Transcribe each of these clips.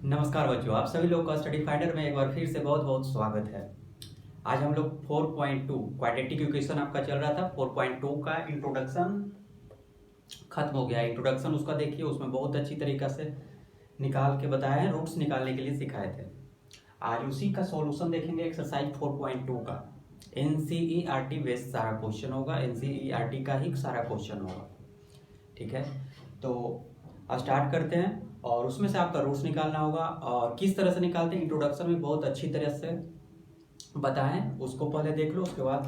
नमस्कार बच्चों, आप सभी लोग का स्टडी फाइंडर में एक बार फिर से बहुत बहुत स्वागत है। आज हम लोग 4.2 क्वाड्रेटिक इक्वेशन आपका चल रहा था। 4.2 का इंट्रोडक्शन खत्म हो गया। इंट्रोडक्शन उसका देखिए, उसमें बहुत अच्छी तरीक़ा से निकाल के बताया है, रूट्स निकालने के लिए सिखाए थे। आज उसी का सॉल्यूशन देखेंगे एक्सरसाइज 4.2 का। NCERT बेस्ड सारा क्वेश्चन होगा, NCERT का ही सारा क्वेश्चन होगा। ठीक है, तो स्टार्ट करते हैं और उसमें से आपका रूट्स निकालना होगा। और किस तरह से निकालते हैं इंट्रोडक्शन में बहुत अच्छी तरह से बताएं, उसको पहले देख लो, उसके बाद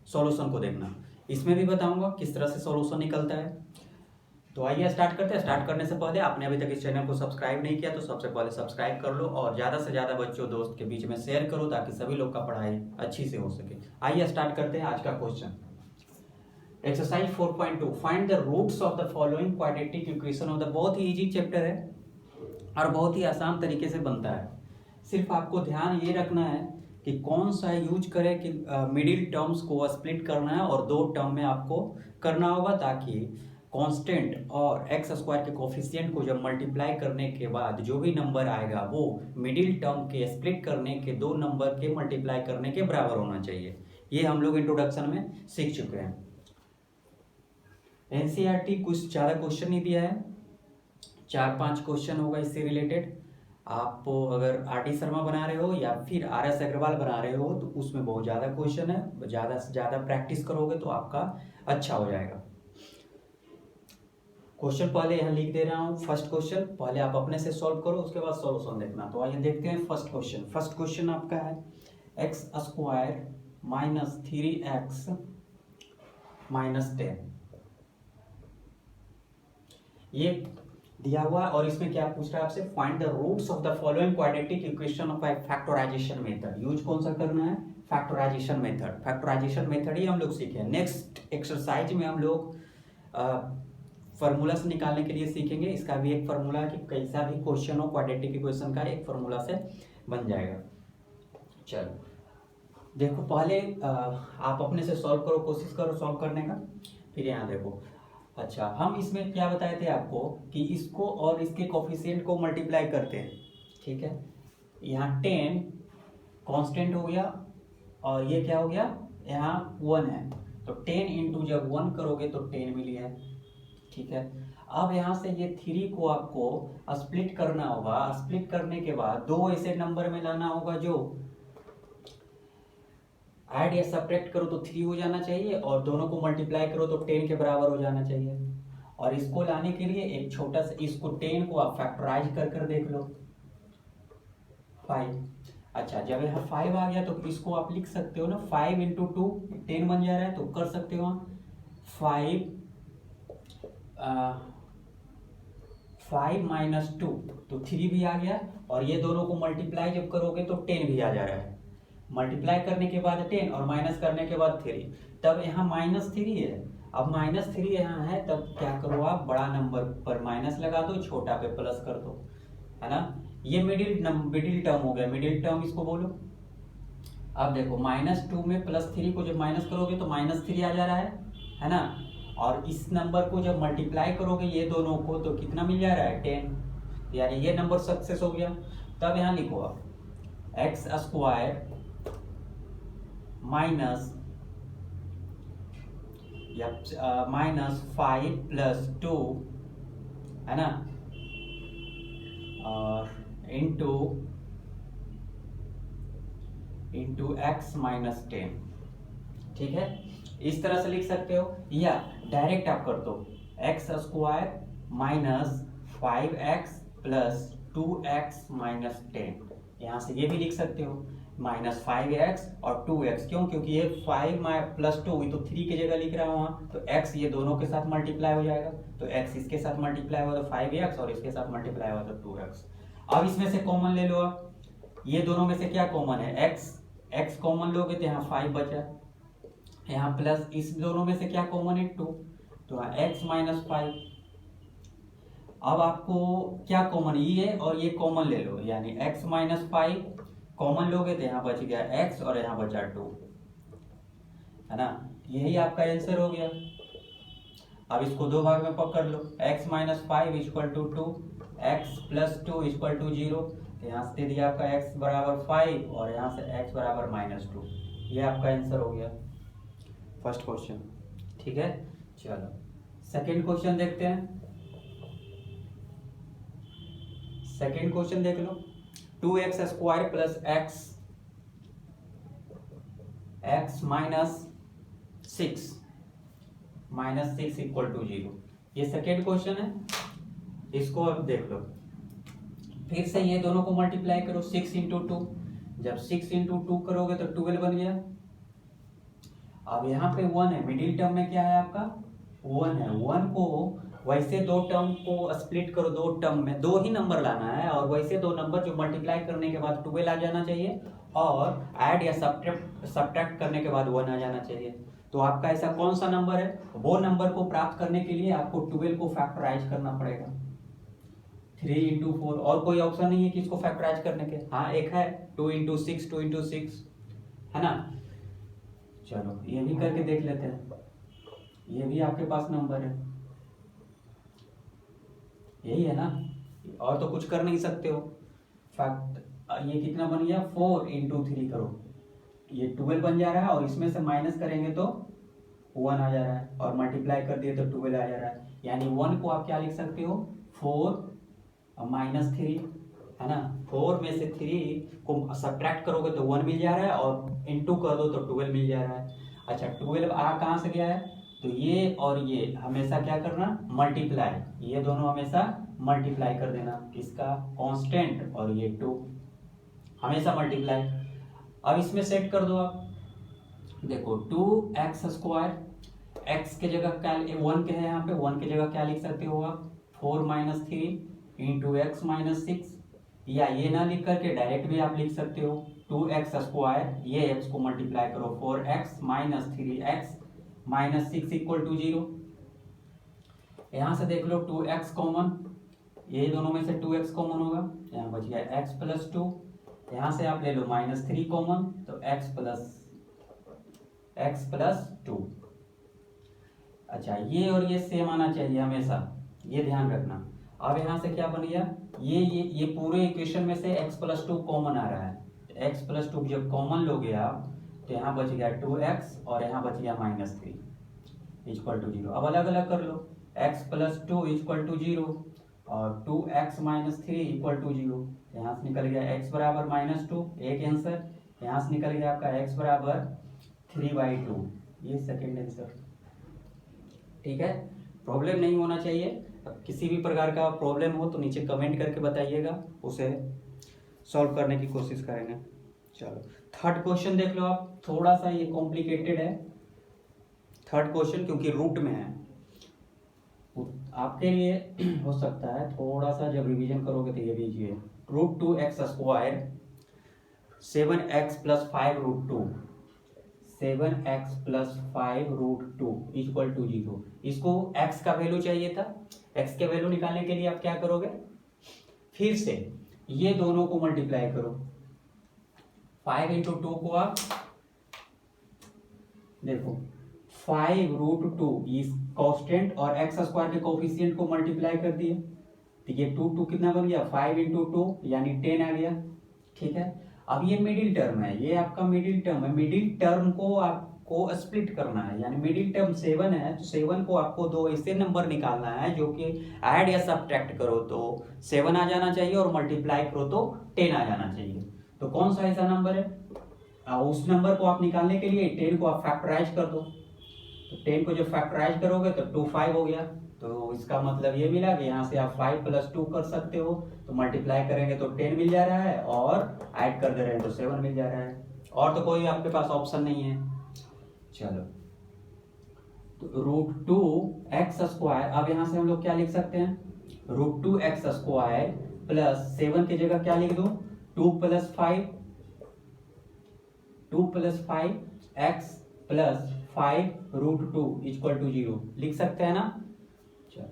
सॉल्यूशन को देखना। इसमें भी बताऊंगा किस तरह से सॉल्यूशन निकलता है। तो आइए स्टार्ट करते हैं। स्टार्ट करने से पहले आपने अभी तक इस चैनल को सब्सक्राइब नहीं किया तो सबसे पहले सब्सक्राइब कर लो और ज़्यादा से ज़्यादा बच्चों दोस्त के बीच में शेयर करो ताकि सभी लोग का पढ़ाई अच्छी से हो सके। आइए स्टार्ट करते हैं आज का question. Exercise 4.2 find the roots of the following quadratic equation of the. बहुत ही इजी चैप्टर है और बहुत ही आसान तरीके से बनता है। सिर्फ आपको ध्यान ये रखना है कि कौन सा यूज करें कि मिडिल टर्म्स को स्प्लिट करना है और दो टर्म में आपको करना होगा ताकि कांस्टेंट और एक्स स्क्वायर के कोफिशिएंट को जब मल्टीप्लाई करने के बाद जो भी नंबर आएगा वो मिडिल टर्म के स्प्लिट करने के दो नंबर के मल्टीप्लाई करने के बराबर होना चाहिए। ये हम लोग इंट्रोडक्शन में सीख चुके हैं। NCERT कुछ ज़्यादा क्वेश्चन नहीं दिया है, 4-5 क्वेश्चन होगा इससे रिलेटेड। आप अगर RD शर्मा बना रहे हो या फिर RS अग्रवाल बना रहे हो तो उसमें बहुत ज़्यादा क्वेश्चन है। ज़्यादा से ज़्यादा प्रैक्टिस करोगे तो आपका अच्छा हो जाएगा। क्वेश्चन पहले यहाँ लिख दे रहा हूँ। फर्स्ट क्वेश्चन पहले आप अपने से सॉल्व करो, उसके बाद सॉल्यूशन देखना। तो आइए देखते हैं फर्स्ट क्वेश्चन। फर्स्ट क्वेश्चन आपका है x square minus 3x minus 10, ये दिया हुआ और इसमें क्या पूछ रहा है आपसे, find the roots of the following quadratic equation of factorisation method. Use कौन सा करना है, फैक्टराइजेशन मेथड। फैक्टराइजेशन मेथड ही हम लोग सीखे। नेक्स्ट एक्सरसाइज में हम लोग फार्मूला से निकालने के लिए सीखेंगे। इसका भी एक फार्मूला है कि कैसा भी क्वेश्चन हो क्वाड्रेटिक इक्वेशन का एक फार्मूला से बन जाएगा। चलो देखो, पहले आप अपने से सॉल्व करो, कोशिश करो सॉल्व करने का। फिर यहाँ देखो, अच्छा हम इसमें क्या बताए थे आपको कि इसको और इसके कोफिशिएंट को मल्टीप्लाई करते हैं। ठीक है, यहाँ 10 कांस्टेंट हो गया और ये क्या हो गया, यहाँ 1 है तो 10 इंटू जब 1 करोगे तो 10 मिली है। ठीक है, अब यहाँ से ये 3 को आपको स्प्लिट करना होगा। स्प्लिट करने के बाद दो ऐसे नंबर में लाना होगा जो ऐड या सब्ट्रैक्ट करो तो 3 हो जाना चाहिए और दोनों को मल्टीप्लाई करो तो 10 के बराबर हो जाना चाहिए। और इसको लाने के लिए एक छोटा सा, इसको 10 को आप फैक्टराइज कर देख लो 5। अच्छा, जब यहाँ 5 आ गया तो इसको आप लिख सकते हो ना, 5 इंटू 2 10 बन जा रहा है तो कर सकते हो 5 माइनस 2 तो 3 भी आ गया। और ये दोनों को मल्टीप्लाई जब करोगे तो 10 भी आ जा रहा है। मल्टीप्लाई करने के बाद 10 और माइनस करने के बाद 3, तब यहाँ -3 है। अब -3 यहाँ है तब क्या करो, आप बड़ा नंबर पर माइनस लगा दो, छोटा पे प्लस कर दो, है ना। ये मिडिल टर्म हो गया। मिडिल टर्म इसको बोलो। अब देखो -2 में +3 को जब माइनस करोगे तो -3 आ जा रहा है ना। और इस नंबर को जब मल्टीप्लाई करोगे ये दोनों को तो कितना मिल जा रहा है, 10, यानी ये नंबर सक्सेस हो गया। तब यहाँ लिखो आप एक्स स्क्वायर माइनस -5 + 2, है ना, और इंटू एक्स माइनस 10। ठीक है, इस तरह से लिख सकते हो या डायरेक्ट आप कर दो x square minus 5x + 2x minus 10। यहाँ से ये भी लिख सकते हो -5x और 2x। क्यों, क्योंकि ये 5 + 2 तो 3 की जगह लिख रहा हूँ वहाँ, तो x ये दोनों के साथ मल्टीप्लाई हो जाएगा तो x इसके साथ मल्टीप्लाई हुआ तो 5x और इसके साथ मल्टीप्लाई हुआ तो 2x। अब इसमें से कॉमन ले लो। आप ये दोनों में से क्या कॉमन है, x कॉमन लोगे तो यहाँ 5 बचा, यहाँ प्लस इस दोनों में से क्या कॉमन है, 2, तो x माइनस 5। अब आपको क्या कॉमन, ये और ये कॉमन ले लो, यानी x माइनस 5 कॉमन लोगे तो यहाँ बच गया x और यहाँ बचा 2, है ना। यही आपका आंसर हो गया। अब इसको दो भाग में पकड़ लो, x minus 5 = 2, x plus two equal to 0। यहाँ से दे दिया आपका x बराबर 5 और यहाँ से x बराबर -2। ये आपका आंसर हो गया फर्स्ट क्वेश्चन। ठीक है, चलो सेकंड क्वेश्चन देखते हैं। सेकंड क्वेश्चन देख लो, 2x² plus x minus six equal to 0। ये सेकेंड क्वेश्चन है, इसको अब देख लो। फिर से ये दोनों को मल्टीप्लाई करो, 6 इंटू 2। जब 6 इंटू 2 करोगे तो 12 बन गया। अब यहाँ पे 1 है, मिडिल टर्म में क्या है आपका 1 है। 1 को वैसे दो टर्म को स्प्लिट करो, दो टर्म में दो ही नंबर लाना है, और वैसे दो नंबर जो मल्टीप्लाई करने के बाद 12 आ जाना चाहिए, और ऐड या सब्ट्रैक्ट करने के बाद 1 आ जाना चाहिए। तो आपका ऐसा कौन सा नंबर है, वो नंबर को प्राप्त करने के लिए आपको 12 को फैक्टराइज करना पड़ेगा। 3 इंटू 4, और कोई ऑप्शन नहीं है कि इसको फैक्टराइज करने के। हाँ एक है 2 इंटू 6 है ना। चलो ये भी करके देख लेते हैं, ये भी आपके पास नंबर है, यही है ना, और तो कुछ कर नहीं सकते हो। फैक्ट ये कितना बन गया 4 इंटू 3 करो, ये 12 बन जा रहा है, और इसमें से माइनस करेंगे तो 1 आ जा रहा है, और मल्टीप्लाई कर दिए तो 12 आ जा रहा है। यानी 1 को आप क्या लिख सकते हो 4 -3, है ना। 4 में से 3 को सब्ट्रैक्ट करोगे तो 1 मिल जा रहा है, और इंटू कर दो तो 12 मिल जा रहा है। अच्छा 12 आ कहाँ से गया है, तो ये और ये हमेशा क्या करना मल्टीप्लाई, ये दोनों हमेशा मल्टीप्लाई कर देना, इसका कांस्टेंट और ये 2 हमेशा मल्टीप्लाई। अब इसमें सेट कर दो आप, देखो 2x², x के जगह क्या 1 के है, यहाँ पे 1 की जगह क्या लिख सकते हो आप 4 - 3 इंटू x -6, या ये ना लिख करके डायरेक्ट भी आप लिख सकते हो 2x², ये x को मल्टीप्लाई करो 4x - 3x -6 इक्वल टू 0। यहाँ से देख लो 2x कॉमन, ये दोनों में से 2x कॉमन होगा, यहाँ बच गया x प्लस 2। यहाँ से आप ले लो -3 कॉमन, तो x प्लस 2। अच्छा ये और ये सेम आना चाहिए हमेशा, ये ध्यान रखना। अब यहाँ से क्या बन गया, ये पूरे इक्वेशन में से x प्लस 2 कॉमन आ रहा है। x प्लस 2 जब कॉमन लोगे आप तो यहाँ बच गया 2x और यहाँ बच गया -3 इक्वल टू 0। अब अलग अलग कर लो, x प्लस 2 इक्वल टू 0 और 2x -3 इक्वल टू 0। यहाँ से निकल गया x बराबर -2, एक आंसर। यहाँ से निकल गया आपका x बराबर 3/2, ये सेकेंड आंसर। ठीक है, प्रॉब्लम नहीं होना चाहिए। अब किसी भी प्रकार का प्रॉब्लम हो तो नीचे कमेंट करके बताइएगा, उसे सॉल्व करने की कोशिश करेंगे। चलो थर्ड क्वेश्चन देख लो आप, थोड़ा सा ये कॉम्प्लिकेटेड है थर्ड क्वेश्चन, क्योंकि रूट में है। आपके लिए हो सकता है थोड़ा सा, जब रिवीजन करोगे तो ये भी इजी है। √2x², 7x + 5 √2, 7x + 5 √2 equal to 0। इसको x का वैल्यू चाहिए था, x के वैल्यू निकालने के लिए आप क्या करोगे, फिर से ये दोनों को मल्टीप्लाई करो। 5 × 2 को आप देखो 5 √2 इस कांस्टेंट और x² के कोफिशिएंट को मल्टीप्लाई कर दिए, तो ये 2 कितना बन गया 5 × 2 यानी 10 आ गया। ठीक है, अब ये मिडिल टर्म है, ये आपका मिडिल टर्म है। मिडिल टर्म को आपको स्प्लिट करना है, यानी मिडिल टर्म 7 है तो 7 को आपको दो ऐसे नंबर निकालना है जो कि ऐड या सब्ट्रैक्ट करो तो 7 आ जाना चाहिए, और मल्टीप्लाई करो तो 10 आ जाना चाहिए। तो कौन सा ऐसा नंबर है, उस नंबर को आप निकालने के लिए 10 को आप फैक्टराइज कर दो। तो 10 को जब फैक्टराइज करोगे तो 2 5 हो गया, तो इसका मतलब ये मिला कि यहाँ से आप 5 + 2 कर सकते हो, तो मल्टीप्लाई करेंगे तो 10 मिल जा रहा है, और ऐड कर दे रहे हैं तो 7 मिल जा रहा है, और तो कोई आपके पास ऑप्शन नहीं है। चलो तो √2x², अब यहाँ से हम लोग क्या लिख सकते हैं, √2x² प्लस 7 की जगह क्या लिख दो 2 + 5x + 5 √2 इक्वल टू 0 लिख सकते हैं ना। चलो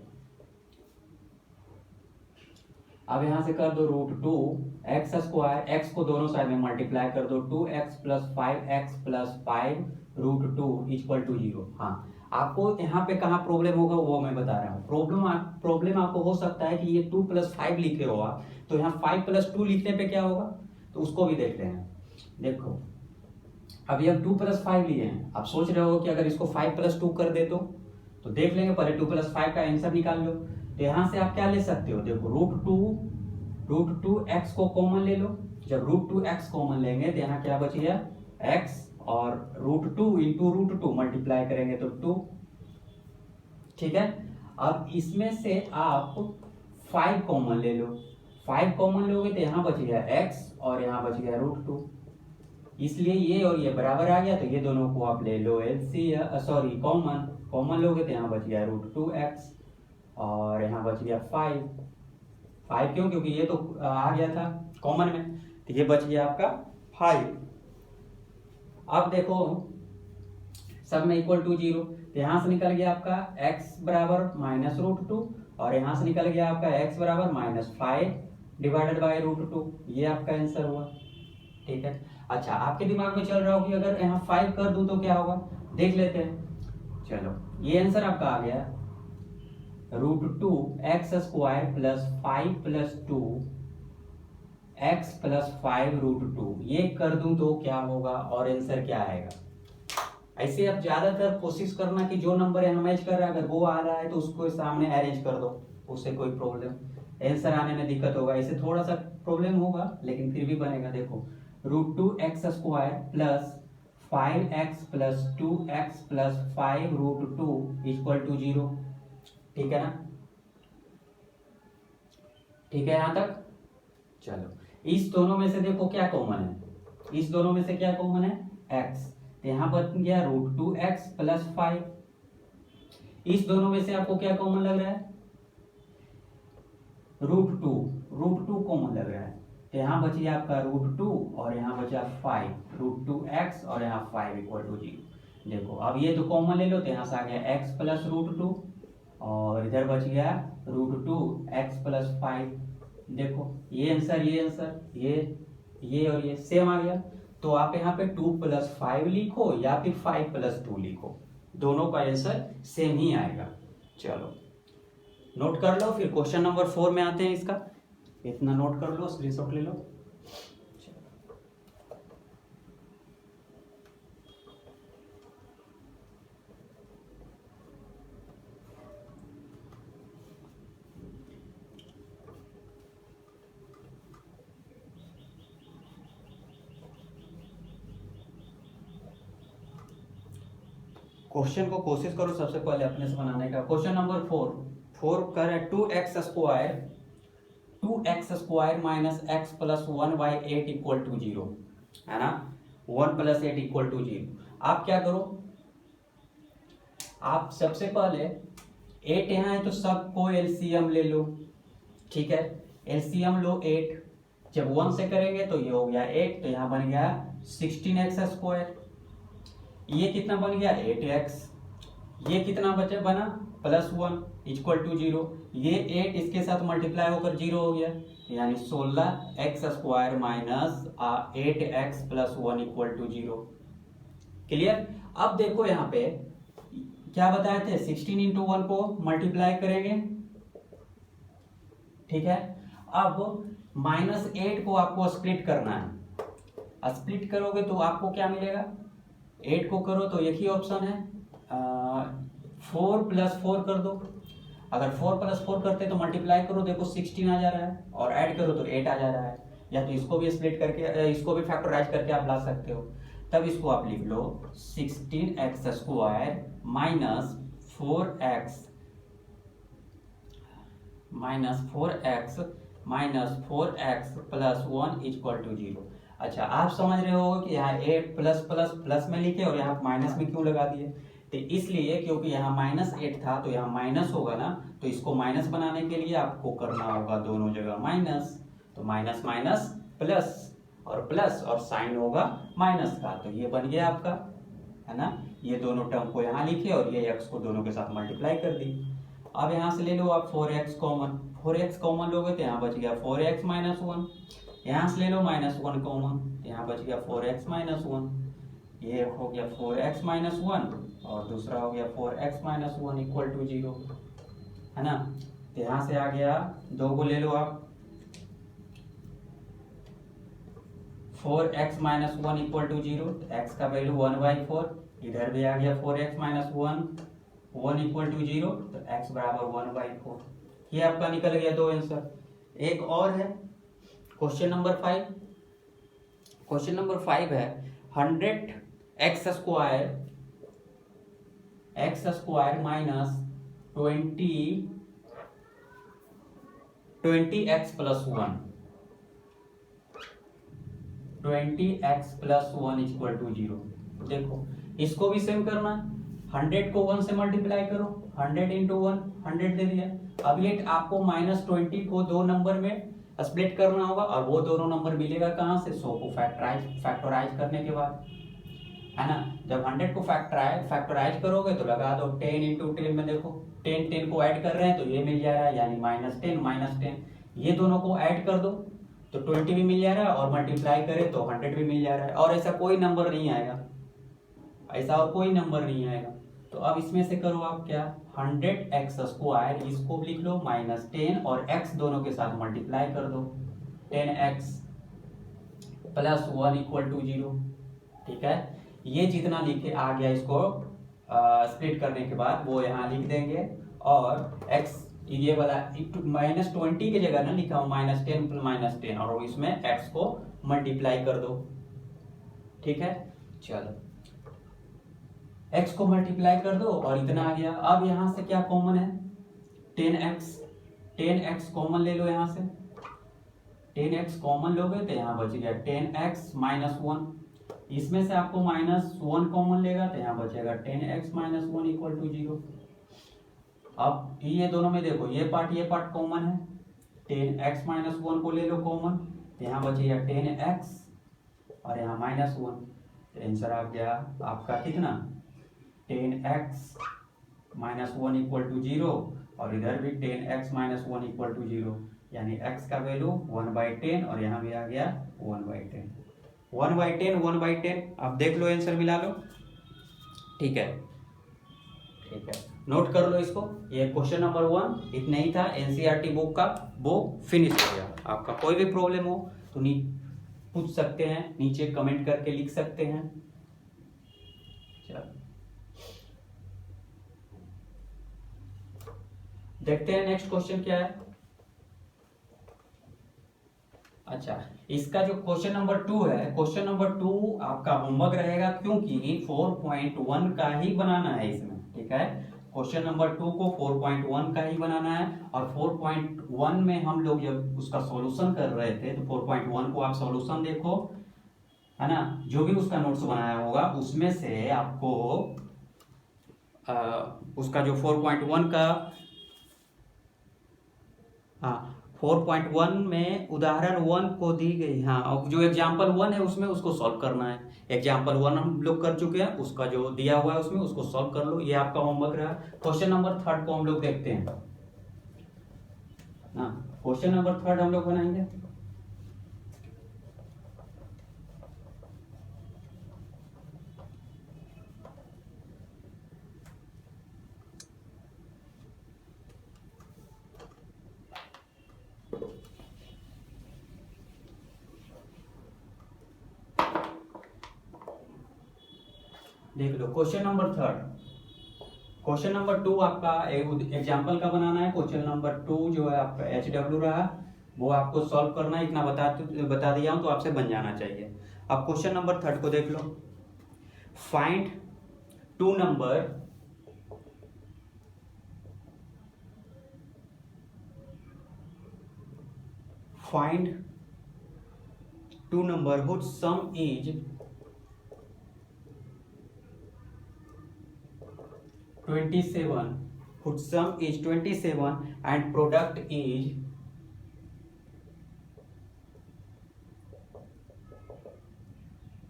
अब यहां से कर दो √2x², x को दोनों साइड में मल्टीप्लाई कर दो, 2x + 5x + 5 √2 इक्वल टू 0। हाँ आपको यहाँ पे कहाँ प्रॉब्लम होगा वो मैं बता रहा हूँ। प्रॉब्लम आपको हो सकता है कि ये 2+5 लिखे हो आप, तो यहाँ 5+2 लिखने पे क्या होगा, तो उसको भी देख रहे हैं। देखो अभी हम 2+5 लिए हैं, आप सोच रहे हो कि अगर इसको 5+2 कर दे तो देख लेंगे, पहले 2+5 का आंसर निकाल लो। तो यहाँ से आप क्या ले सकते हो, देखो √2 x को कॉमन ले लो। जब √2x कॉमन लेंगे तो यहाँ क्या बचेगा x, और √2 इंटू √2 मल्टीप्लाई करेंगे तो 2। ठीक है, अब इसमें से आप 5 कॉमन ले लो। 5 कॉमन लोगे तो यहाँ बच गया x और यहाँ बच गया √2, इसलिए ये और ये बराबर आ गया, तो ये दोनों को आप ले लो कॉमन लोगे तो यहाँ बच गया √2x और यहाँ बच गया 5 क्यों, क्योंकि ये तो आ गया था कॉमन में, तो ये बच गया आपका 5। अब देखो सब में इक्वल टू 0, तो यहाँ से निकल गया आपका x बराबर -√2 और यहाँ से निकल गया आपका x बराबर -5 डिवाइडेड बाय √2, ये आपका आंसर हुआ। ठीक है, अच्छा आपके दिमाग में चल रहा हो कि अगर यहाँ 5 कर दूं तो क्या होगा, देख लेते हैं। चलो ये आंसर आपका आ गया √2x² plus 5 plus 2 x plus 5 √2, ये कर दूं तो क्या होगा और आंसर क्या आएगा। ऐसे आप ज्यादातर कोशिश करना कि जो नंबर यहाँ मैच कर रहा है अगर वो आ रहा है तो उसको सामने अरेंज कर दो, उससे कोई प्रॉब्लम आंसर आने में दिक्कत होगा। ऐसे थोड़ा सा प्रॉब्लम होगा लेकिन फिर भी बनेगा। देखो √2x² plus 5x plus 2x plus 5 √2 equal to 0। ठीक है ना, ठीक है यहाँ तक। चलो इस दोनों में से देखो क्या कॉमन है, इस दोनों में से क्या कॉमन है x, तो यहाँ बन गया √2x प्लस 5। इस दोनों में से आपको क्या कॉमन लग रहा है, √2 कॉमन लग रहा है, तो यहाँ बच गया आपका √2 और यहाँ बचा 5 √2x और यहाँ 5 इक्वल टू 0। देखो अब ये तो कॉमन ले लो, तो यहाँ से आ गया x प्लस √2 और इधर बच गया √2x प्लस 5। देखो ये आंसर ये और ये सेम आ गया, तो आप यहाँ पे 2+5 लिखो या फिर 5+2 लिखो, दोनों का आंसर सेम ही आएगा। चलो नोट कर लो, फिर क्वेश्चन नंबर 4 में आते हैं। इसका इतना नोट कर लो, स्क्रीनशॉट ले लो। क्वेश्चन को कोशिश करो सबसे पहले अपने से बनाने का। क्वेश्चन नंबर 4 कर है 2x² minus x plus 1/8 equal to 0, है ना। 1 + 8 इक्वल टू 0। आप क्या करो, आप सबसे पहले 8 यहाँ है तो सबको एलसीएम ले लो। ठीक है, एलसीएम लो 8, जब 1 से करेंगे तो ये हो गया 8, तो यहाँ बन गया 16x²। ये कितना बन गया 8x, ये कितना बचा बना +1 इक्वल टू 0। ये 8 इसके साथ मल्टीप्लाई होकर 0 हो गया, यानी 16x² minus 8x plus 1 equal to 0। Clear. अब देखो यहाँ पे क्या बताए थे, 16 इंटू 1 को मल्टीप्लाई करेंगे। ठीक है, अब -8 को आपको स्प्लिट करना है। स्प्लिट करोगे तो आपको क्या मिलेगा, 8 को करो तो एक ही ऑप्शन है 4 + 4 कर दो। अगर 4 + 4 करते तो मल्टीप्लाई करो, देखो 16 आ जा रहा है, और ऐड करो तो 8 आ जा रहा है। या तो इसको भी स्प्लिट करके इसको भी फैक्टराइज करके आप ला सकते हो। तब इसको आप लिख लो 16x² minus 4x plus 1 equal to 0। अच्छा आप समझ रहे हो कि यहाँ 8 प्लस प्लस प्लस में लिखे और यहाँ माइनस में क्यों लगा दिए, तो इसलिए क्योंकि यहाँ -8 था तो यहाँ माइनस होगा ना, तो इसको माइनस बनाने के लिए आपको करना होगा दोनों जगह माइनस, तो माइनस माइनस प्लस और साइन होगा माइनस का, तो ये बन गया आपका, है ना। ये दोनों टर्म को यहाँ लिखे और ये x को दोनों के साथ मल्टीप्लाई कर दी। अब यहाँ से ले लो आप 4x कॉमन लोगे तो यहाँ बच गया 4x - 1। यहाँ से ले लो -1 कॉमन, यहाँ बच गया 4x - 1। ये हो गया 4x - 1 और दूसरा हो गया 4x माइनस 1 इक्वल टू 0, है ना। तो यहाँ से आ गया, दो को ले लो आप, 4x minus 1 equal to 0, x का वैल्यू 1/4, इधर भी आ गया 4x माइनस 1 इक्वल टू 0, तो x बराबर 1/4। ये आपका निकल गया दो आंसर। एक और है क्वेश्चन नंबर 5। क्वेश्चन नंबर 5 है 100x square minus 20x plus 1, 20x plus 1 equal to 0। देखो इसको भी सेम करना है, 100 को 1 से मल्टीप्लाई करो, 100 इंटू 1 100 दे दिया। अब ये आपको -20 को दो नंबर में स्प्लिट करना होगा, और वो दोनों नंबर मिलेगा कहाँ से, 100 को फैक्टराइज करने के बाद, है ना। जब 100 को फैक्टराइज करोगे तो लगा दो 10 इंटू 10 में, देखो 10 को ऐड कर रहे हैं तो ये मिल जा रहा है, यानी -10 ये दोनों को ऐड कर दो तो 20 भी मिल जा रहा है, और मल्टीप्लाई करें तो 100 भी मिल जा रहा है, और ऐसा कोई नंबर नहीं आएगा, ऐसा और कोई नंबर नहीं आएगा। तो अब इसमें से करो आप क्या, 100x स्क्वायर, इसको भी लिख लो -10 और x दोनों के साथ मल्टीप्लाई कर दो, 10x प्लस 1 इक्वल टू 0। ठीक है, ये जितना लिखे आ गया, इसको स्प्लिट करने के बाद वो यहाँ लिख देंगे, और x ये वाला -20 की जगह ना लिखा हूँ -10 और इसमें x को मल्टीप्लाई कर दो। ठीक है, चलो x को मल्टीप्लाई कर दो और इतना आ गया। अब यहाँ से क्या कॉमन है, 10x कॉमन ले लो, यहाँ से 10x कॉमन लोगे तो यहाँ बच गया 10x माइनस 1, इसमें से आपको -1 कॉमन लेगा तो यहाँ बचेगा 10x माइनस 1 इक्वल टू 0। अब ये दोनों में देखो, ये पार्ट कॉमन है, 10x माइनस 1 को ले लो कॉमन, तो यहाँ बचेगा 10x और यहाँ -1, तो आंसर आ गया आपका कितना, 10x माइनस 1 इक्वल टू 0, और इधर भी 10x माइनस 1 इक्वल टू 0, यानी x का वैल्यू 1/10 और यहाँ भी आ गया 1/10। 1/10 आप देख लो, आंसर मिला लो। ठीक है, नोट कर लो इसको। ये क्वेश्चन नंबर 1 इतना ही था एनसीईआरटी बुक का, वो फिनिश हो गया। आपका कोई भी प्रॉब्लम हो तो पूछ सकते हैं, नीचे कमेंट करके लिख सकते हैं। चलो देखते हैं नेक्स्ट क्वेश्चन क्या है। अच्छा, इसका जो क्वेश्चन नंबर 2 है, क्वेश्चन नंबर 2 आपका होमवर्क रहेगा, क्योंकि 4.1 का ही बनाना है इसमें। ठीक है, क्वेश्चन नंबर 2 को 4.1 का ही बनाना है, और 4.1 में हम लोग जब उसका सॉल्यूशन कर रहे थे तो 4.1 को आप सॉल्यूशन देखो, है ना, जो भी उसका नोट्स बनाया होगा उसमें से आपको उसका जो 4.1 का 4.1 में उदाहरण 1 को दी गई, हाँ जो एग्जाम्पल 1 है उसमें उसको सॉल्व करना है। एग्जाम्पल 1 हम लोग कर चुके हैं, उसका जो दिया हुआ है उसमें उसको सॉल्व कर लो, ये आपका होमवर्क रहा। क्वेश्चन नंबर 3 को हम लोग देखते हैं। क्वेश्चन नंबर 3 हम लोग बनाएंगे। देख लो क्वेश्चन नंबर 3। क्वेश्चन नंबर 2 आपका एग्जाम्पल का बनाना है। क्वेश्चन नंबर 2 जो है आपका HW रहा, वो आपको सॉल्व करना है। इतना बता दिया हूं तो आपसे बन जाना चाहिए। अब क्वेश्चन नंबर 3 को देख लो। Find two number whose sum is 27, whose sum is 27 and product is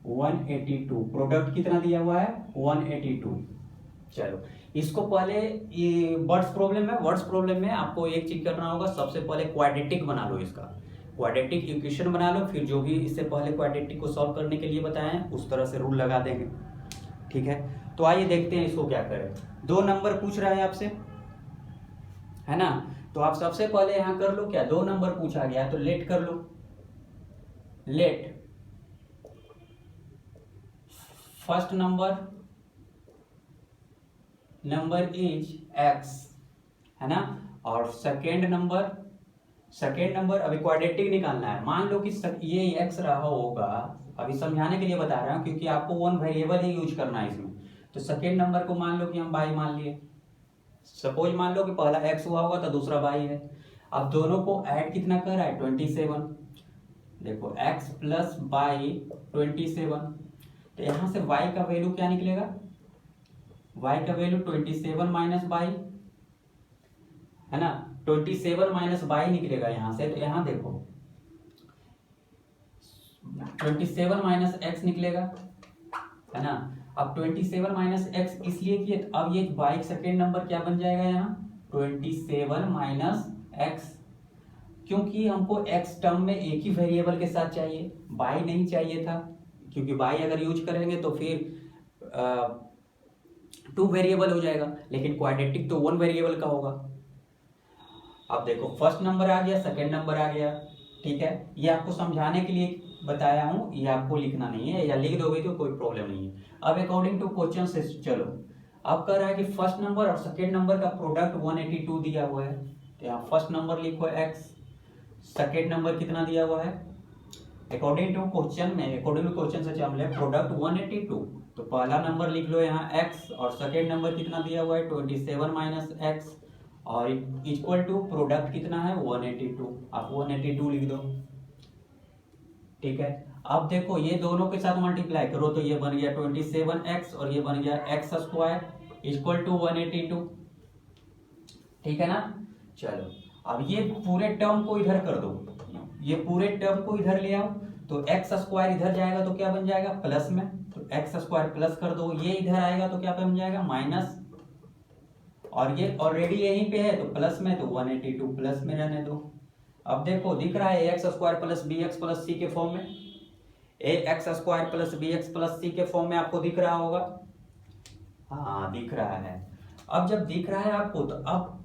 182। Product कितना दिया हुआ है, 182। चलो इसको पहले, ये वर्ड्स प्रॉब्लम है, वर्ड्स प्रॉब्लम में आपको एक चीज करना होगा, सबसे पहले क्वाड्रेटिक बना लो, इसका क्वाड्रेटिक इक्वेशन बना लो, फिर जो भी इससे पहले क्वाड्रेटिक को सॉल्व करने के लिए बताएं उस तरह से रूल लगा देंगे। ठीक है, तो आइए देखते हैं इसको क्या करें। 2 नंबर पूछ रहा है आपसे, है ना, तो आप सबसे पहले यहां कर लो क्या, 2 नंबर पूछा गया तो लेट कर लो। Let first number is x, है ना, और सेकेंड नंबर अभी क्वाड्रेटिक निकालना है। मान लो कि ये x रहा होगा, अभी समझाने के लिए बता रहा हूं क्योंकि आपको 1 वेरिएबल ही यूज करना है इसमें। तो सेकेंड नंबर को मान लो कि हम y मान लिए, सपोज मान लो कि पहला x हुआ होगा तो दूसरा y है। अब दोनों को ऐड कितना कर रहा है, 27। देखो x प्लस y 27, तो यहां से y का वैल्यू क्या निकलेगा, y का वैल्यू 27 माइनस y, है ना, 27 माइनस y निकलेगा यहां से। तो यहां देखो 27 माइनस x निकलेगा, है ना। अब 27 माइनस x इसलिए कि अब ये y सेकेंड नंबर क्या बन जाएगा यहाँ 27 माइनस x, क्योंकि हमको x टर्म में एक ही वेरिएबल के साथ चाहिए, y नहीं चाहिए था, क्योंकि y अगर यूज करेंगे तो फिर 2 वेरिएबल हो जाएगा, लेकिन क्वाड्रेटिक तो 1 वेरिएबल का होगा। अब देखो फर्स्ट नंबर आ गया, सेकेंड नंबर आ गया, ठीक है, ये आपको समझाने के लिए बताया हूं, ये आपको लिखना नहीं है, या लिख दोगे तो कोई प्रॉब्लम नहीं है। अब अकॉर्डिंग टू क्वेश्चन से चलो, अब कह रहा है कि फर्स्ट नंबर और सेकेंड नंबर का प्रोडक्ट 182 दिया हुआ है, तो यहाँ फर्स्ट नंबर लिखो x, सेकेंड नंबर कितना दिया हुआ है अकॉर्डिंग टू क्वेश्चन से चल रहे प्रोडक्ट 182, तो पहला नंबर लिख लो यहाँ x, और सेकेंड नंबर कितना दिया हुआ है 27 माइनस x, और इक्वल टू प्रोडक्ट कितना है 182, आप 182 लिख दो, ठीक है। अब देखो ये दोनों के साथ मल्टीप्लाई करो तो ये बन गया 27x और ये बन गया x स्क्वायर इक्वल टू 182, ठीक है ना। चलो अब ये पूरे टर्म को इधर कर दो, ये पूरे टर्म को इधर ले आओ, तो x स्क्वायर इधर जाएगा तो क्या बन जाएगा प्लस में, तो x स्क्वायर प्लस कर दो, ये इधर आएगा तो क्या बन जाएगा माइनस, और ये ऑलरेडी यहीं पे है तो प्लस में, तो 182 प्लस में रहने दो। अब देखो दिख रहा है ax square plus b x plus c के फॉर्म में, ax square plus b x plus c के फॉर्म में आपको दिख रहा होगा, हाँ दिख रहा है। अब जब दिख रहा है आपको तो अब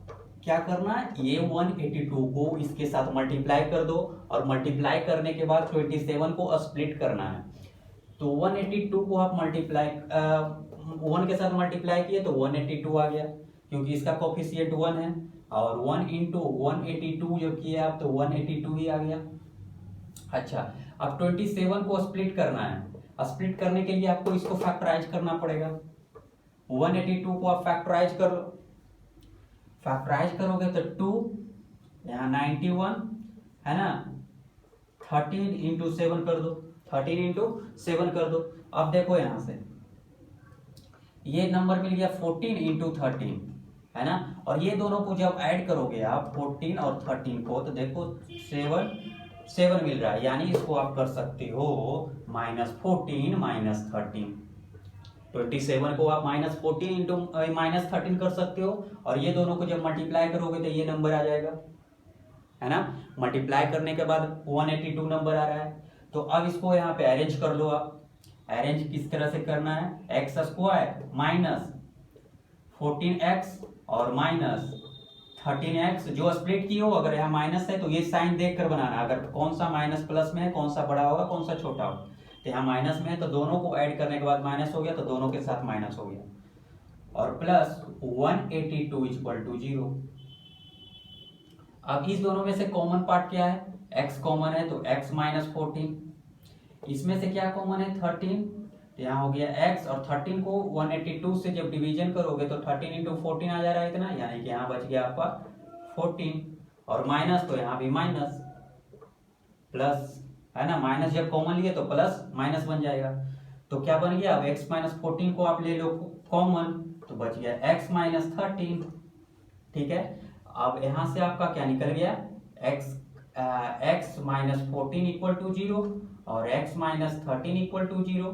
क्या करना है, ये 182 को इसके साथ मल्टीप्लाई कर दो, और मल्टीप्लाई करने के बाद 27 को स्प्लिट करना है, तो 182 को आप मल्टीप्लाई 1 के साथ मल्टीप्लाई किए तो 182 आ गया, क्योंकि इसका कोफिशिएंट 1 है, और 1 इंटू 182 जो किए आप तो 182 ही आ गया। अच्छा अब 27 को स्प्लिट करना है, स्प्लिट करने के लिए आपको इसको फैक्टराइज करना पड़ेगा, 182 को आप फैक्टराइज कर लो, फैक्टराइज करोगे तो 2 यहाँ 91, है ना, 13 इंटू 7 कर दो, 13 इंटू 7 कर दो। अब देखो यहां से ये नंबर मिल गया 14 इंटू 13, है ना, और ये दोनों को जब ऐड करोगे आप 14 और 13 को, तो देखो 7 मिल रहा है, यानी इसको आप कर सकते हो -14 -13, 27 को आप -14 इंटू -13 कर सकते हो, और ये दोनों को जब मल्टीप्लाई करोगे तो ये नंबर आ जाएगा, है ना। मल्टीप्लाई करने के बाद 182 नंबर आ रहा है, तो अब इसको यहाँ पे अरेंज कर लो आप। अरेंज किस तरह से करना है, एक्स स्क्वायर माइनस 14x और माइनस 13x, जो स्प्लिट की हो, अगर यहाँ माइनस है तो ये साइन देख कर बनाना, अगर कौन सा माइनस प्लस में है, कौन सा बड़ा होगा कौन सा छोटा होगा, तो यहाँ माइनस में है तो दोनों को ऐड करने के बाद माइनस हो गया, तो दोनों के साथ माइनस हो गया, और प्लस 182 इक्वल टू 0। अब इस दोनों में से कॉमन पार्ट क्या है, x कॉमन है तो x माइनस 14, इसमें से क्या कॉमन है 13, तो यहाँ हो गया x, और 13 को 182 से जब डिवीजन करोगे तो 13 इंटू 14 आ जा रहा है इतना, यानी कि यहाँ बच गया आपका 14, और माइनस तो यहाँ भी माइनस प्लस, है ना, माइनस जब कॉमन लिए तो प्लस माइनस बन जाएगा, तो क्या बन गया, अब x माइनस 14 को आप ले लो कॉमन, तो बच गया x माइनस 13, ठीक है। अब यहां से आपका क्या निकल गया, x माइनस 14 इक्वल टू 0 और x minus 13 equal to 0,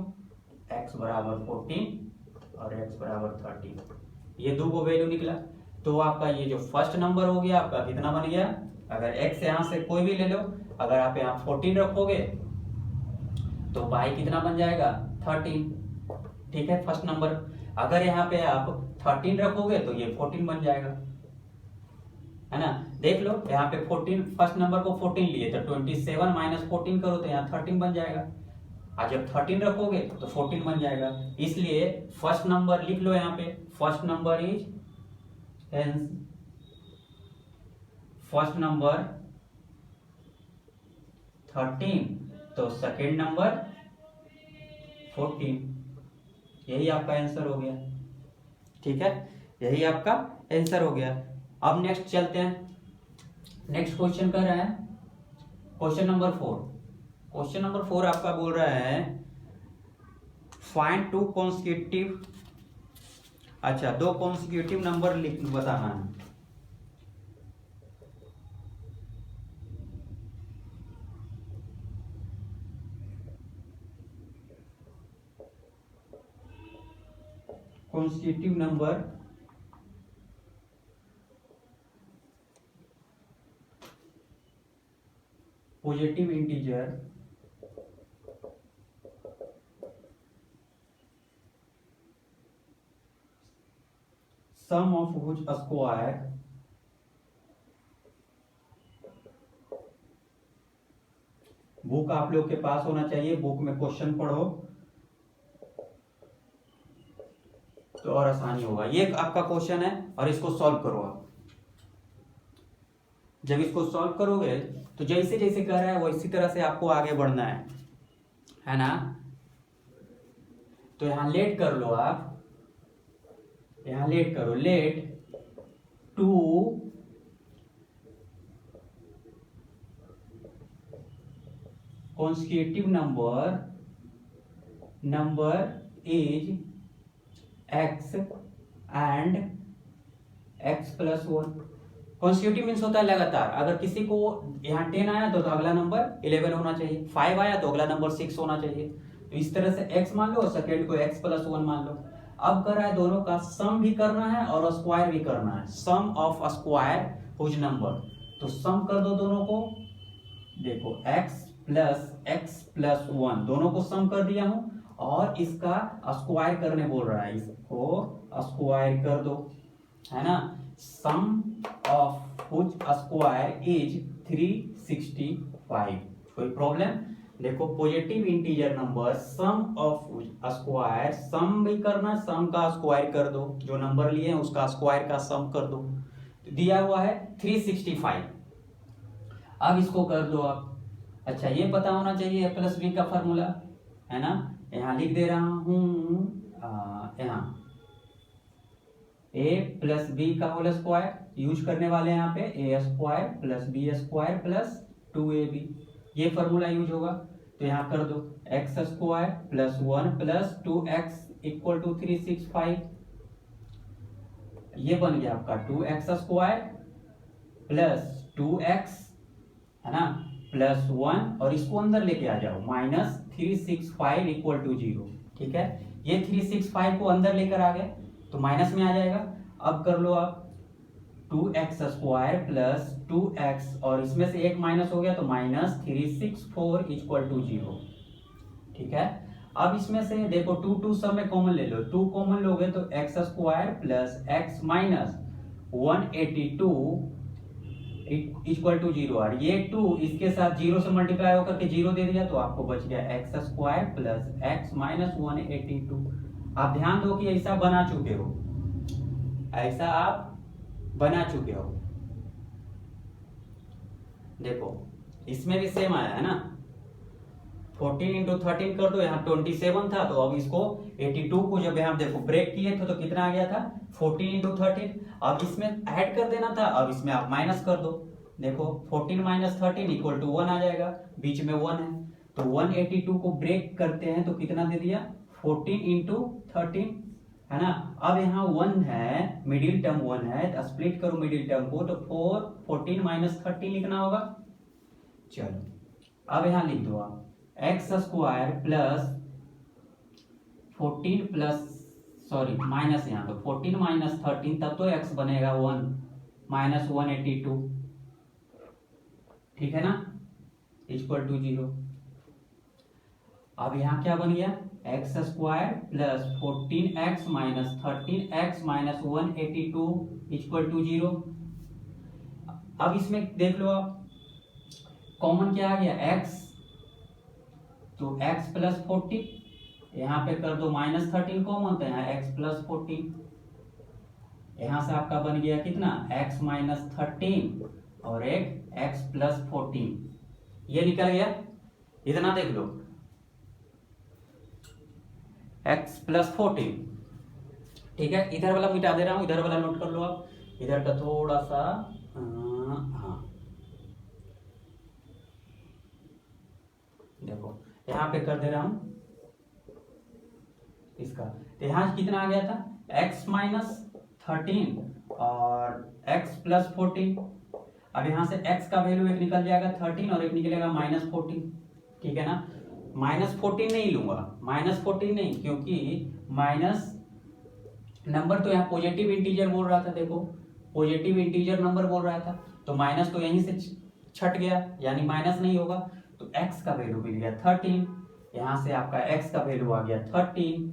x बराबर 14 और x बराबर 13, ये दो को वैल्यू निकला। तो आपका ये जो फर्स्ट नंबर हो गया आपका कितना बन गया, अगर x यहां से कोई भी ले लो, अगर आप यहाँ 14 रखोगे तो y कितना बन जाएगा 13, ठीक है, फर्स्ट नंबर। अगर यहाँ पे आप 13 रखोगे तो ये 14 बन जाएगा, है ना। देख लो यहाँ पे 14, फर्स्ट नंबर को 14 लिए तो 27 माइनस 14 करो तो यहाँ 13 बन जाएगा। आज जब 13 रखोगे तो 14 बन जाएगा। इसलिए फर्स्ट नंबर लिख लो यहाँ पे, first number is first number 13, तो सेकेंड नंबर 14। यही आपका आंसर हो गया, ठीक है, यही आपका आंसर हो गया। अब नेक्स्ट चलते हैं। नेक्स्ट क्वेश्चन कर रहा है क्वेश्चन नंबर 4। क्वेश्चन नंबर 4 आपका बोल रहा है फाइंड टू कॉन्सिक्यूटिव, अच्छा 2 कॉन्सिक्यूटिव नंबर लिख बताना है। Consecutive number positive integer sum of which square book आप लोग के पास होना चाहिए, बुक में क्वेश्चन पढ़ो तो और आसानी होगा। ये आपका क्वेश्चन है और इसको सॉल्व करो आप। जब इसको सॉल्व करोगे तो जैसे जैसे कर रहा है वो इसी तरह से आपको आगे बढ़ना है ना। तो यहां लेट कर लो आप, यहां लेट करो, let 2 consecutive number is x and x plus 1। Constitutive means होता है लगातार। अगर किसी को यहाँ 10 आया तो अगला नंबर 11 होना चाहिए, 5 आया तो अगला नंबर 6 होना चाहिए। तो इस तरह से x मान लो और सेकेंड को x प्लस 1 मान लो। अब कर रहा है दोनों का सम भी करना है और स्क्वायर भी करना है, सम ऑफ स्क्वायर हुज नंबर। तो सम कर दो दोनों को, देखो x प्लस 1 दोनों को सम कर दिया हूं और इसका स्क्वायर करने बोल रहा है, इसको स्क्वायर कर दो, है ना। Sum of which square is 365। कोई प्रॉब्लम? देखो positive integer number sum of square, sum भी करना, सम का स्क्वायर कर दो, जो नंबर लिए हैं उसका स्क्वायर का सम कर दो। तो दिया हुआ है 365। अब इसको कर दो आप। अच्छा ये पता होना चाहिए a प्लस बी का फॉर्मूला, है ना। यहां लिख दे रहा हूं, यहां a प्लस बी का होल स्क्वायर यूज करने वाले हैं यहाँ पे, a square plus B square plus 2ab, ये फॉर्मूला यूज होगा। तो यहाँ कर दो x square plus 1 plus 2x equal to 365। ये बन गया आपका 2x स्क्वायर प्लस 2x, है ना, प्लस 1 और इसको अंदर लेके आ जाओ, माइनस 365 इक्वल टू 0। ठीक है, ये 365 को अंदर लेकर आ गए तो माइनस में आ जाएगा। अब कर लो आप 2x स्क्वायर प्लस 2x और इसमें से एक माइनस हो गया तो माइनस 364 इक्वल टू 0। ठीक है, अब इसमें से देखो 2 सब में कॉमन ले लो, 2 कॉमन लोगे तो x square plus x minus 182 equal to 0। और ये 2 इसके साथ 0 से मल्टीप्लाई होकर के 0 दे दिया तो आपको बच गया x square plus x minus 182। आप ध्यान दो कि ऐसा बना चुके हो, ऐसा आप बना चुके हो। देखो इसमें भी सेम आया है ना, 14 इंटू 13 कर दो, यहाँ 27 था तो अब इसको 82 को जब यहाँ देखो ब्रेक किए थे तो कितना आ गया था 14 इंटू 13। अब इसमें ऐड कर देना था, अब इसमें आप माइनस कर दो, देखो 14 माइनस 13 इक्वल टू 1 आ जाएगा, बीच में 1 है तो 182 को ब्रेक करते हैं तो कितना दे दिया 14 इंटू 13, है ना। अब यहाँ 1 है, मिडिल टर्म 1 है तो स्प्लिट करो मिडिल टर्म को तो 14 माइनस 13 लिखना होगा। चलो अब यहाँ लिख दो आप x square plus 14 plus sorry minus, यहाँ तो 14 माइनस 13 तब तो एक्स बनेगा 1 माइनस 182, ठीक है ना, इक्वल टू 0। अब यहाँ क्या बन गया, x square plus 14x minus 13x minus 182 equal to 0। अब इसमें देख लो आप, कॉमन क्या आ गया x, तो x प्लस 14, यहाँ पे कर दो माइनस 13 कॉमन, तो यहाँ x प्लस 14, यहाँ से आपका बन गया कितना, x माइनस 13 और एक x प्लस 14, ये निकल गया। इतना देख लो, x प्लस 14, ठीक है। इधर वाला मिटा दे रहा हूं, इधर वाला नोट कर लो आप, इधर का थोड़ा सा, हाँ देखो यहाँ पे कर दे रहा हूं इसका, तो यहाँ कितना आ गया था, x माइनस 13 और x प्लस 14। अब यहाँ से x का वैल्यू एक निकल जाएगा 13 और एक निकलेगा माइनस 14, ठीक है ना। माइनस 14 नहीं लूंगा, माइनस 14 नहीं, क्योंकि माइनस नंबर तो यहाँ पॉजिटिव इंटीजर बोल रहा था, देखो पॉजिटिव इंटीजर नंबर बोल रहा था, तो माइनस तो यहीं से छट गया, यानी माइनस नहीं होगा। तो x का वैल्यू मिल गया 13, यहाँ से आपका x का वैल्यू आ गया 13,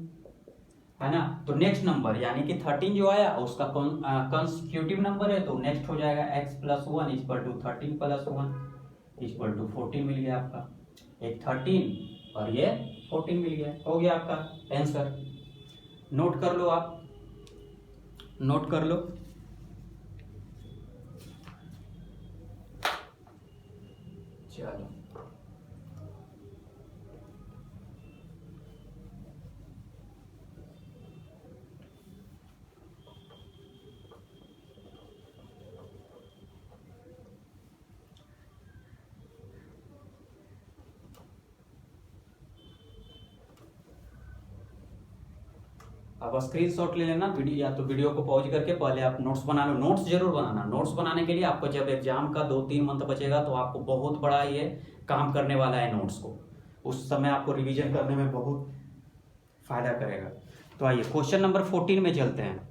है ना। तो नेक्स्ट नंबर यानी कि 13 जो आया उसका कंसेक्यूटिव नंबर है, तो नेक्स्ट हो जाएगा x plus 1 equal to 13 plus 1 equal to 14 मिल गया आपका, एक 13 और ये 14 मिल गया, हो गया आपका आंसर। नोट कर लो आप, नोट कर लो। चलो अब स्क्रीनशॉट ले लेना वीडियो, या तो वीडियो को पॉज करके पहले आप नोट्स बना लो। नोट्स जरूर बनाना, नोट्स बनाने के लिए आपको जब एग्जाम का 2-3 मंथ बचेगा तो आपको बहुत बड़ा ये काम करने वाला है नोट्स को, उस समय आपको रिवीजन करने में बहुत फायदा करेगा। तो आइए क्वेश्चन नंबर 14 में चलते हैं,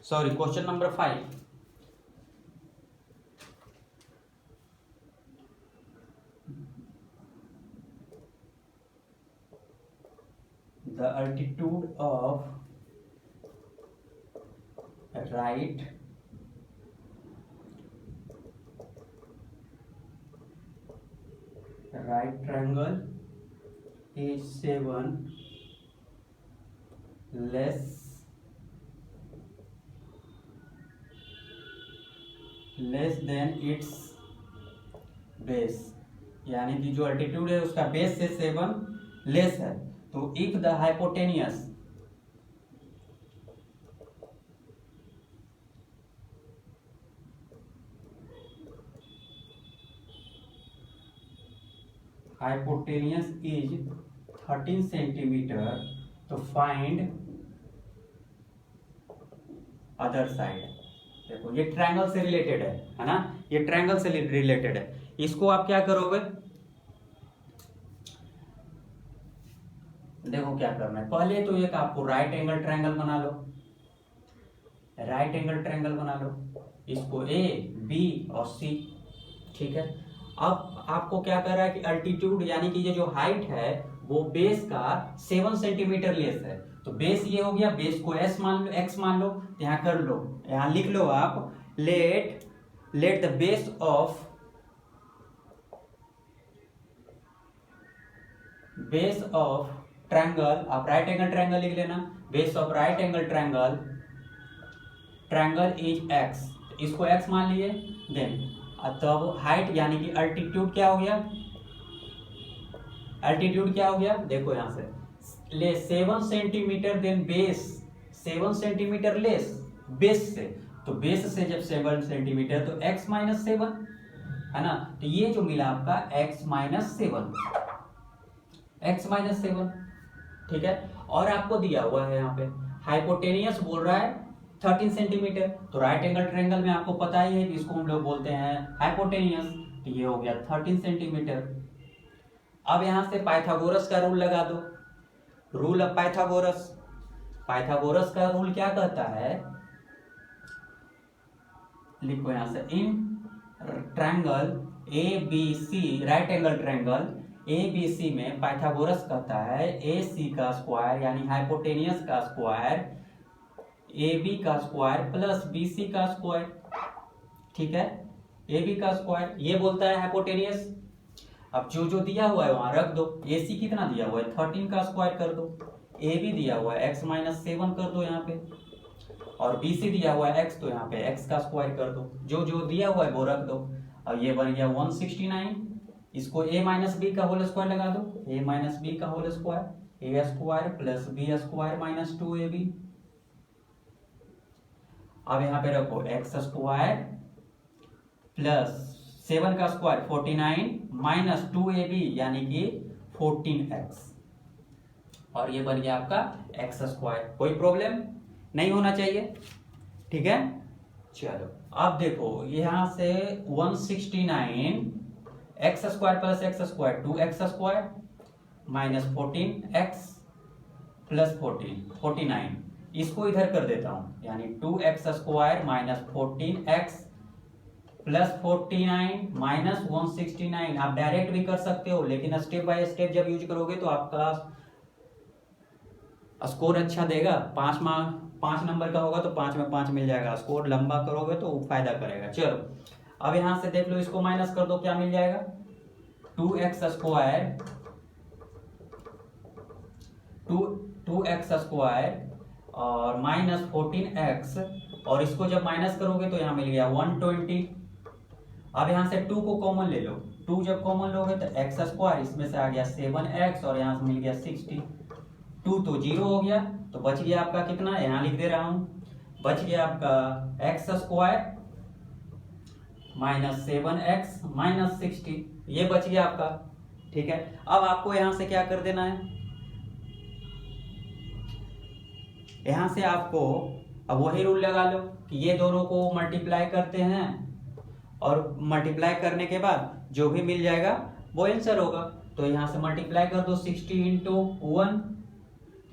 sorry question number 5। The altitude of right triangle is 7 less than its base, यानी कि जो अल्टीट्यूड है उसका बेस से 7 लेस है। तो if the hypotenuse is 13 centimetre, तो फाइंड अदर साइड। देखो ये ट्रायंगल से रिलेटेड है ना, ये ट्रायंगल से रिलेटेड है। इसको आप क्या करोगे, देखो क्या करना है, पहले तो एक आपको राइट एंगल ट्रायंगल बना लो, राइट एंगल ट्रायंगल बना लो, इसको ए बी और सी, ठीक है। अब आपको क्या कर रहा है कि अल्टीट्यूड यानी कि ये जो हाइट है वो बेस का 7 सेंटीमीटर लेस है, तो बेस ये हो गया, बेस को एस मान लो, एक्स मान लो, तो यहाँ कर लो, यहाँ लिख लो आप, let the base of triangle, आप राइट एंगल ट्रायंगल लिख लेना, base of right angle triangle is x, इसको एक्स मान लिए। देन तब हाइट यानी कि अल्टीट्यूड क्या हो गया, अल्टीट्यूड क्या हो गया, देखो यहां से ले 7 centimetre, then base 7 centimetre less base से, तो बेस से जब 7 सेंटीमीटर तो x माइनस 7 है ना, तो ये जो मिला आपका x माइनस 7, ठीक है। और आपको दिया हुआ है यहाँ पे हाइपोटेनियस बोल रहा है 13 सेंटीमीटर, तो राइट एंगल ट्रायंगल में आपको पता ही है कि इसको हम लोग बोलते हैं हाइपोटेनियस, तो ये हो गया 13 सेंटीमीटर। अब यहां से पाइथागोरस का रूल लगा दो, रूल ऑफ पाइथागोरस का रूल क्या कहता है, लिखो यहां से, in triangle A B C right angle triangle A B C में पाइथागोरस कहता है ए सी का स्क्वायर यानी हाइपोटेनियस का स्क्वायर ए बी का स्क्वायर प्लस बी सी का स्क्वायर, ठीक है, ए बी का स्क्वायर ये बोलता है हाइपोटेनियस। अब जो जो दिया हुआ है वहां रख दो। ए सी कितना दिया हुआ है 13 का स्क्वायर कर दो, ए बी दिया हुआ है x माइनस 7 कर दो यहाँ पे, और बी सी दिया हुआ है x तो यहाँ पे x का स्क्वायर कर दो, जो जो दिया हुआ है वो रख दो। अब ये बन गया 169, इसको a माइनस बी का होल स्क्वायर लगा दो, a माइनस बी का whole square a square plus B square minus 2ab। अब यहाँ पे रखो x स्क्वायर प्लस 7 का स्क्वायर 49 माइनस 2ab यानी कि 14x, और ये बन गया आपका x स्क्वायर। कोई प्रॉब्लम नहीं होना चाहिए, ठीक है। चलो अब देखो यहां से 169 x square plus x square 2x square minus 14x plus 49, इसको इधर कर देता हूं यानी 2x square minus 14x plus 49 minus 169। आप डायरेक्ट भी कर सकते हो, लेकिन स्टेप बाय स्टेप जब यूज करोगे तो आपका स्कोर अच्छा देगा। 5 नंबर का होगा तो 5 में 5 मिल जाएगा, स्कोर लंबा करोगे तो फायदा करेगा। चलो अब यहां से देख लो, इसको माइनस कर दो, क्या मिल जाएगा 2x स्क्वायर 2x स्क्वायर और माइनस 14x, और इसको जब माइनस करोगे तो यहाँ मिल गया 120। अब यहां से 2 को कॉमन ले लो, 2 जब कॉमन लोगे तो x स्क्वायर, इसमें से आ गया 7x और यहां से मिल गया 60। 2 तो 0 हो गया, तो बच गया आपका कितना, यहां लिख दे रहा हूं, बच गया आपका x square minus 7x minus 60, ये बच गया आपका, ठीक है। अब आपको यहां से क्या कर देना है, यहां से आपको अब वही रूल लगा लो कि ये दोनों को मल्टीप्लाई करते हैं और मल्टीप्लाई करने के बाद जो भी मिल जाएगा वो आंसर होगा। तो यहां से मल्टीप्लाई कर दो 60 इंटू 1,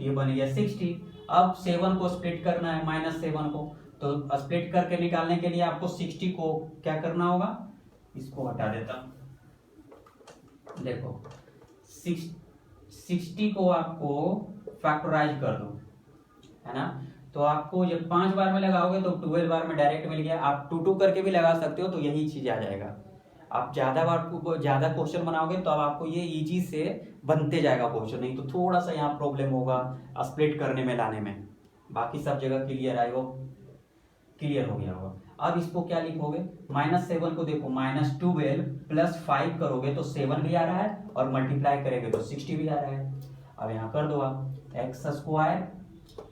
ये बन गया 60। अब 7 को स्प्लिट करना है माइनस 7 को, तो स्प्लिट करके निकालने के लिए आपको 60 को क्या करना होगा, इसको हटा देता हूं, देखो 60 को आपको फैक्टराइज कर दो, है ना। तो आपको जब 5 बार में लगाओगे तो 12 बार में डायरेक्ट मिल गया। आप 2 करके भी लगा सकते हो तो यही चीज आ जाएगा। आप ज्यादा क्वेश्चन बनाओगे तो अब आपको ये इजी से बनते जाएगा क्वेश्चन, नहीं तो थोड़ा सा यहाँ प्रॉब्लम होगा स्प्लिट करने में लाने में। बाकी सब जगह क्लियर आए वो क्लियर हो गया होगा। अब इसको क्या लिखोगे, माइनस 7 को देखो माइनस 12 प्लस 5 करोगे तो 7 भी आ रहा है और मल्टीप्लाई करेंगे तो 60 भी आ रहा है। अब यहाँ कर दो आप एक्स स्क्वायर,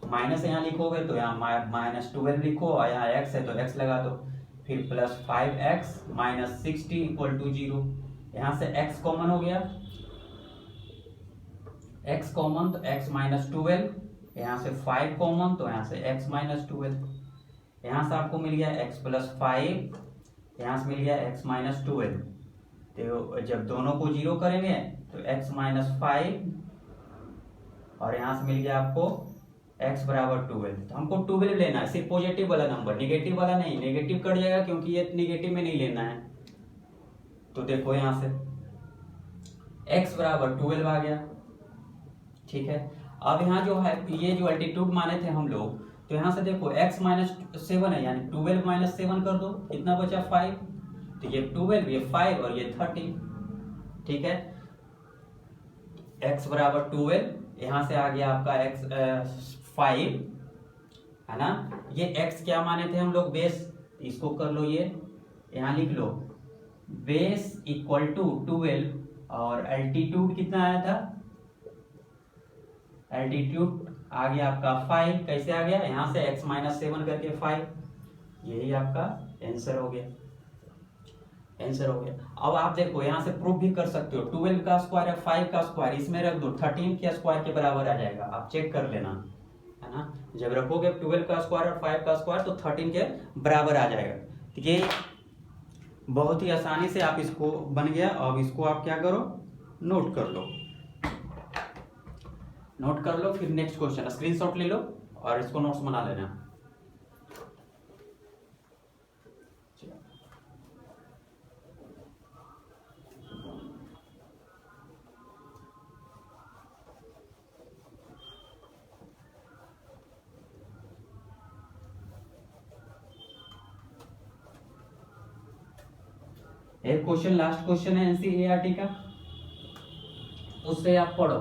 माइनस यहाँ लिखोगे तो यहाँ माइनस 12 लिखो और यहाँ x है तो x लगा दो, फिर plus 5x minus 60 equal to 0। यहाँ से x कॉमन हो गया, x कॉमन तो x माइनस 12, यहाँ से 5 कॉमन तो यहाँ से x माइनस 12, यहाँ से आपको मिल गया x प्लस 5, यहाँ से मिल गया x माइनस 12। तो जब दोनों को 0 करेंगे तो x माइनस 5 और यहाँ से मिल गया आपको x बराबर 12। तो हमको 12 लेना है, सिर्फ पॉजिटिव वाला नंबर, नेगेटिव वाला नहीं, नेगेटिव कट जाएगा क्योंकि ये नेगेटिव में नहीं लेना है। तो देखो यहाँ से x बराबर 12 आ गया, ठीक है। अब यहाँ जो है ये जो एल्टीट्यूड माने थे हम लोग, तो यहाँ से देखो x माइनस 7 है यानी 12 माइनस 7 कर दो, कितना बचा 5, तो ये 12 ये 5 और ये 30, ठीक है। x बराबर 12, यहाँ से आ गया आपका x 5, है ना। ये x क्या माने थे हम लोग, बेस, इसको कर लो, ये यहाँ लिख लो बेस इक्वल टू 12 और एल्टीट्यूड कितना आया था, एल्टीट्यूड आ गया आपका 5। कैसे आ गया, यहाँ से x माइनस 7 करके 5, यही आपका आंसर हो गया, आंसर हो गया। अब आप देखो यहाँ से प्रूफ भी कर सकते हो, 12 का स्क्वायर है 5 का स्क्वायर, इसमें रख दो 13 के स्क्वायर के बराबर आ जाएगा, आप चेक कर लेना, है ना। जब रखोगे 12 का स्क्वायर और 5 का स्क्वायर तो 13 के बराबर आ जाएगा। तो ये बहुत ही आसानी से आप इसको बन गया। अब इसको आप क्या करो, नोट कर लो, नोट कर लो, फिर नेक्स्ट क्वेश्चन स्क्रीनशॉट ले लो और इसको नोट्स बना लेना। एक क्वेश्चन लास्ट क्वेश्चन है एनसीईआरटी का, उससे आप पढ़ो।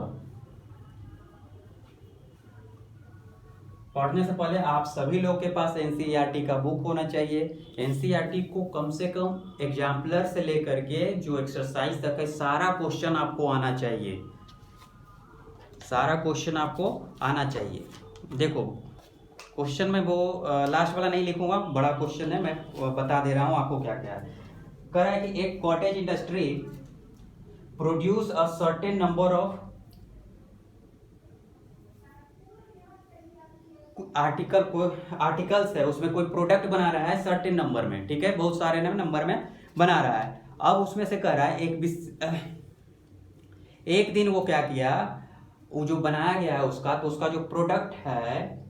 पढ़ने से पहले आप सभी लोग के पास एनसीईआरटी का बुक होना चाहिए। एनसीईआरटी को कम से कम एग्जाम्पलर से लेकर के जो एक्सरसाइज तक है सारा क्वेश्चन आपको आना चाहिए, सारा क्वेश्चन आपको आना चाहिए। देखो क्वेश्चन में वो लास्ट वाला नहीं लिखूंगा, बड़ा क्वेश्चन है, मैं बता दे रहा हूं आपको क्या क्या है। कह रहा है कि एक cottage industry produce a certain number of articles है, उसमें कोई प्रोडक्ट बना रहा है सर्टेन नंबर में, ठीक है, बहुत सारे नंबर में बना रहा है। अब उसमें से कह रहा है एक दिन वो क्या किया, वो जो बनाया गया है उसका, तो उसका जो प्रोडक्ट है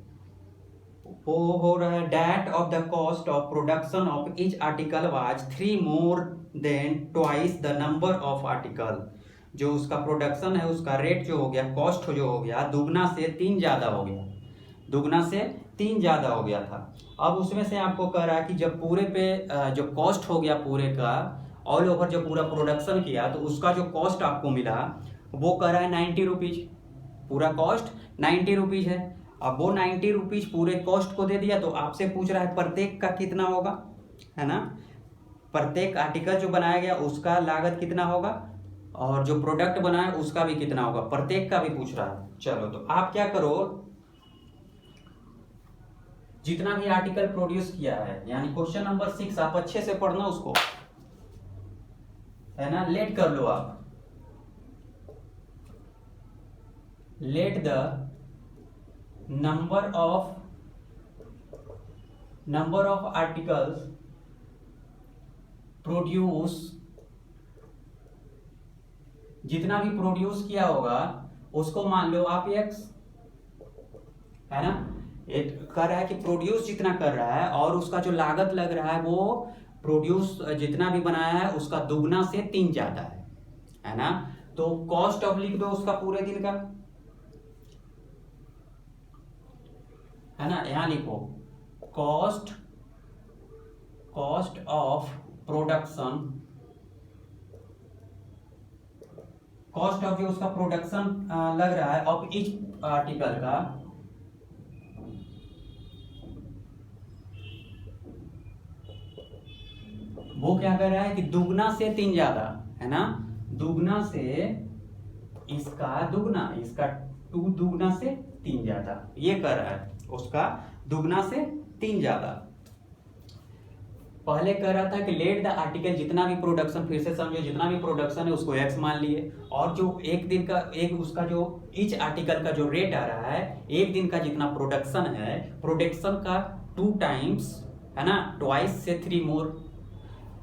वो हो रहा है that of the cost of production of each article was 3 more than twice the number of article. जो उसका प्रोडक्शन है उसका रेट जो हो गया, कॉस्ट जो हो गया, दुगना से 3 ज्यादा हो गया, दुगना से 3 ज्यादा हो गया था। अब उसमें से आपको कह रहा है कि जब पूरे पे जो कॉस्ट हो गया पूरे का ऑल ओवर, जो पूरा प्रोडक्शन किया तो उसका जो कॉस्ट आपको मिला वो कह रहा है 90 रुपीज, पूरा कॉस्ट 90 रुपीज है। अब वो 90 रुपीज पूरे कॉस्ट को दे दिया, तो आपसे पूछ रहा है प्रत्येक का कितना होगा, है ना, प्रत्येक आर्टिकल जो बनाया गया उसका लागत कितना होगा, और जो प्रोडक्ट बना है उसका भी कितना होगा, प्रत्येक का भी पूछ रहा है। चलो तो आप क्या करो, जितना भी आर्टिकल प्रोड्यूस किया है, यानी क्वेश्चन नंबर 6 आप अच्छे से पढ़ना उसको, है ना, लेट कर लो आप, let the number of articles produce, जितना भी प्रोड्यूस किया होगा उसको मान लो आप x, है ना, कर रहा है कि प्रोड्यूस जितना कर रहा है और उसका जो लागत लग रहा है वो प्रोड्यूस जितना भी बनाया है उसका दुगना से 3 ज्यादा है ना। तो कॉस्ट ऑफ लिख दो उसका पूरे दिन का, है ना, यहां लिखो cost of production, cost of जो उसका प्रोडक्शन लग रहा है ऑफ ईच आर्टिकल का, वो क्या कर रहा है कि दुगना से 3 ज्यादा, है ना, दुगना से इसका दुगना, इसका 2 दुगना से 3 ज्यादा, ये कर रहा है उसका दुगना से 3 ज्यादा। पहले कह रहा था कि लेट द आर्टिकल, जितना भी प्रोडक्शन, फिर से समझो, जितना भी प्रोडक्शन है उसको x मान लिए, और जो एक दिन का एक उसका जो ईच आर्टिकल का जो रेट आ रहा है, एक दिन का जितना प्रोडक्शन है, प्रोडक्शन का 2 टाइम्स, है ना, ट्वाइस से 3 मोर,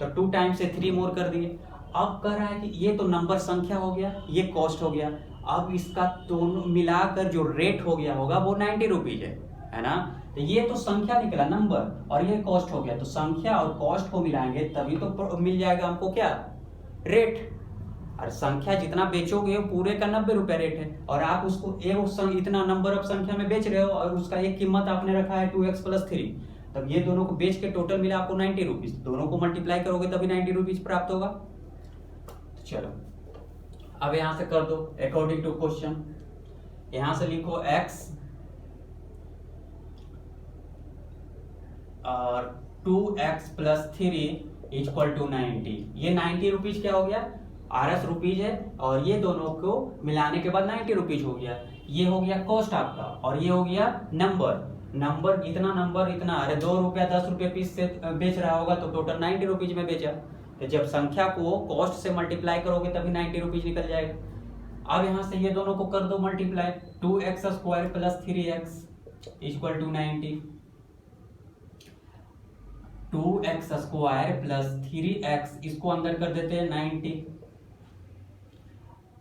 तो 2 टाइम्स से 3 मोर कर दिए। अब कह रहा है कि ये तो नंबर संख्या हो गया, ये कॉस्ट हो गया, अब इसका दोनों मिलाकर जो रेट हो गया होगा वो 90 रुपीज है ना, तो ये तो संख्या निकला नंबर, और ये कॉस्ट हो गया, तो संख्या और कॉस्ट को मिलाएंगे तभी तो मिल जाएगा हमको क्या, रेट। और संख्या जितना बेचोगे पूरे का 90 रुपया रेट है, और आप उसको इतना नंबर ऑफ संख्या में बेच रहे हो और उसका एक कीमत आपने रखा है 2x + 3, तब ये दोनों को बेच के टोटल मिला आपको 90 रुपीज, दोनों को मल्टीप्लाई करोगे तभी 90 रुपीज प्राप्त होगा। तो चलो अब यहां से कर दो अकॉर्डिंग टू क्वेश्चन, यहां से लिखो x और 2x + 3 = 90, ये 90 रुपीज क्या हो गया, RS रुपीज है, और ये दोनों को मिलाने के बाद 90 रुपीज हो गया, ये हो गया कॉस्ट आपका, और ये हो गया नंबर इतना, नंबर इतना, अरे 2 रुपया 10 रुपये पीस से बेच रहा होगा तो टोटल 90 रुपीज में बेचा, तो जब संख्या को कॉस्ट से मल्टीप्लाई करोगे तभी 90 रुपीज निकल जाएगा। अब यहां से ये दोनों को कर दो multiply, 2x² + 3x = 90, 2x² + 3x, इसको अंदर कर देते हैं 90।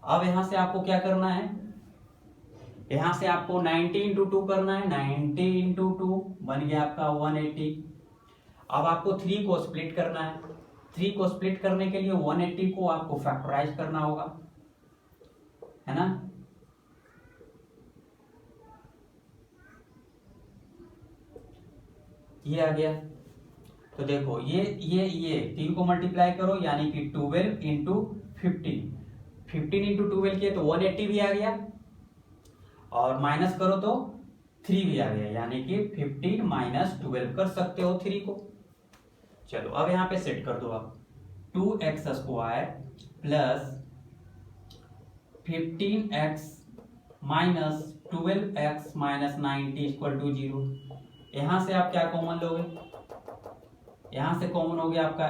अब यहां से आपको क्या करना है, यहां से आपको 90 × 2 करना है, 90 × 2 बन गया आपका 180। अब आपको 3 को स्प्लिट करना है, 3 को स्प्लिट करने के लिए 180 को आपको फैक्टराइज करना होगा, है ना, ये आ गया तो देखो ये 3 को मल्टीप्लाई करो यानी कि 12 इंटू 15 इंटू 12 किए तो 180 भी आ गया, और माइनस करो तो 3 भी आ गया, यानी कि 15 माइनस 12 कर सकते हो 3 को। चलो अब यहाँ पे सेट कर दो आप, 2x square plus 15x minus 12x minus 90 equal to 0। यहां से आप क्या कॉमन लोगे, यहां से कॉमन हो गया आपका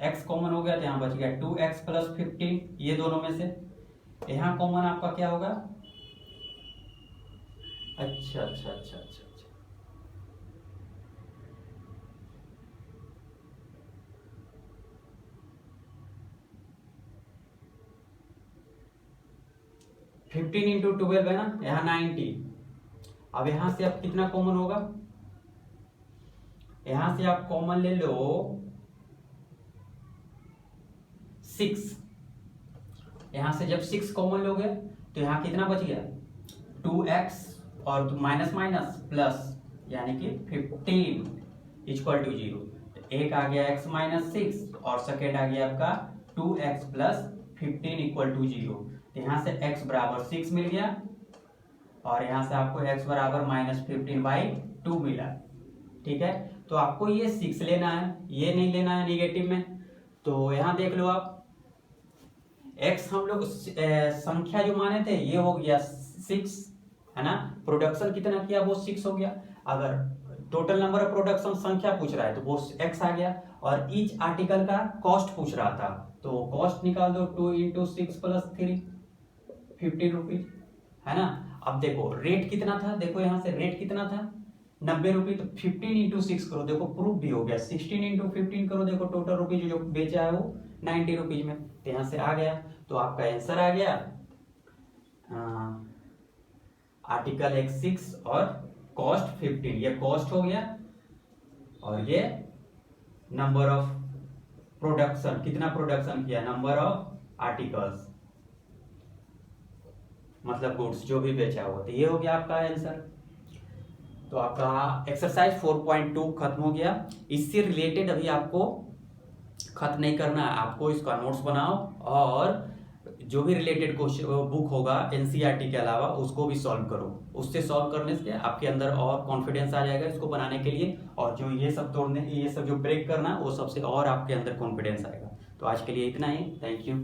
x कॉमन हो गया तो यहाँ बच गया 2x प्लस 15, ये दोनों में से यहाँ कॉमन आपका क्या होगा, अच्छा अच्छा अच्छा अच्छा अच्छा 15 इंटू 12 है ना, यहाँ 90। अब यहां से अब कितना कॉमन होगा, यहां से आप कॉमन ले लो 6। यहां से जब 6 कॉमन लोगे तो यहाँ कितना बच गया, 2x और माइनस माइनस प्लस, यानी कि 15 इक्वल टू 0। एक आ गया x माइनस 6 और सेकेंड आ गया आपका 2x प्लस 15 इक्वल टू 0। तो यहाँ से x बराबर 6 मिल गया और यहाँ से आपको x बराबर माइनस 15/2 मिला। ठीक है, तो आपको ये 6 लेना है, ये नहीं लेना है निगेटिव में। तो यहाँ देख लो आप, x हम लोग संख्या जो माने थे ये हो गया 6 है ना, प्रोडक्शन कितना किया वो 6 हो गया। अगर टोटल नंबर ऑफ प्रोडक्शन संख्या पूछ रहा है तो वो x आ गया, और ईच आर्टिकल का कॉस्ट पूछ रहा था तो कॉस्ट निकाल दो, 2 इंटू 6 प्लस 3 50 रुपीज है ना। अब देखो रेट कितना था, देखो यहाँ से रेट कितना था 90 रुपीज, तो 15 इंटू 6 करो, देखो प्रूफ भी हो गया। 16 इंटू 15 करो, देखो टोटल रुपीज जो बेचा है वो 90 रुपीज में, तो यहाँ से आ गया। तो आपका आंसर आ गया आर्टिकल एक 6 और कॉस्ट 15, ये कॉस्ट हो गया और ये नंबर ऑफ प्रोडक्शन, कितना प्रोडक्शन किया, नंबर ऑफ आर्टिकल्स मतलब गुड्स जो भी बेचा हुआ, तो ये हो गया आपका आंसर। तो आपका एक्सरसाइज 4.2 खत्म हो गया। इससे रिलेटेड अभी आपको खत्म नहीं करना है, आपको इसका नोट्स बनाओ और जो भी रिलेटेड क्वेश्चन बुक होगा एनसीईआरटी के अलावा उसको भी सॉल्व करो। उससे सॉल्व करने से आपके अंदर और कॉन्फिडेंस आ जाएगा इसको बनाने के लिए, और जो ये सब तोड़ने, ये सब जो ब्रेक करना वो सबसे और आपके अंदर कॉन्फिडेंस आएगा। तो आज के लिए इतना ही, थैंक यू।